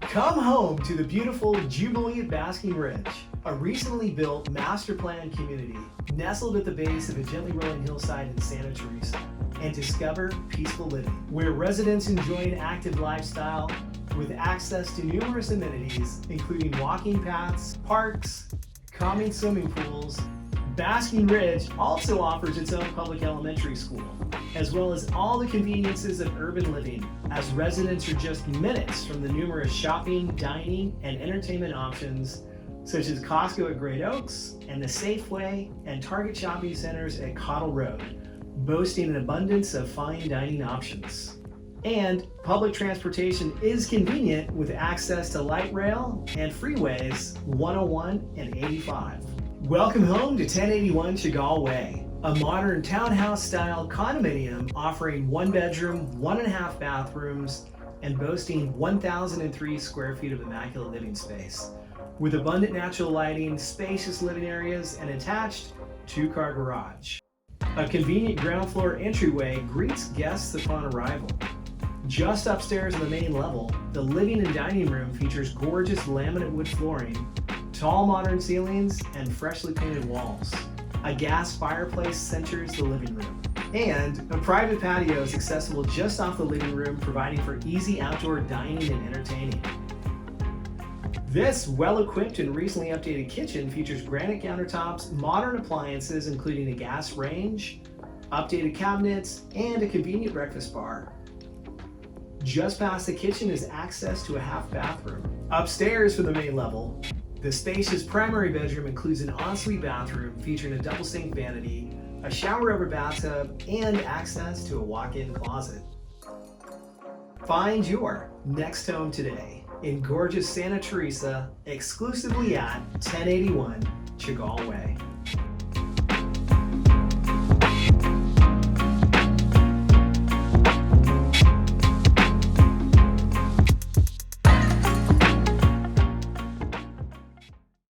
Come home to the beautiful Jubilee at Basking Ridge, a recently built master plan community nestled at the base of a gently rolling hillside in Santa Teresa, and discover peaceful living, where residents enjoy an active lifestyle with access to numerous amenities, including walking paths, parks, calming swimming pools. Basking Ridge also offers its own public elementary school, as well as all the conveniences of urban living, as residents are just minutes from the numerous shopping, dining, and entertainment options such as Costco at Great Oaks and the Safeway and Target shopping centers at Cottle Road, boasting an abundance of fine dining options. And public transportation is convenient with access to light rail and freeways 101 and 85. Welcome home to 1081 Gill Way, a modern townhouse-style condominium offering 1 bedroom, 1.5 bathrooms, and boasting 1,003 square feet of immaculate living space, with abundant natural lighting, spacious living areas, and attached 2-car garage. A convenient ground floor entryway greets guests upon arrival. Just upstairs on the main level, the living and dining room features gorgeous laminate wood flooring, tall modern ceilings, and freshly painted walls. A gas fireplace centers the living room. And a private patio is accessible just off the living room, providing for easy outdoor dining and entertaining. This well-equipped and recently updated kitchen features granite countertops, modern appliances including a gas range, updated cabinets, and a convenient breakfast bar. Just past the kitchen is access to a half bathroom. Upstairs from the main level, the spacious primary bedroom includes an ensuite bathroom featuring a double sink vanity, a shower over bathtub, and access to a walk-in closet. Find your next home today in gorgeous Santa Teresa, exclusively at 1081 Gill Way.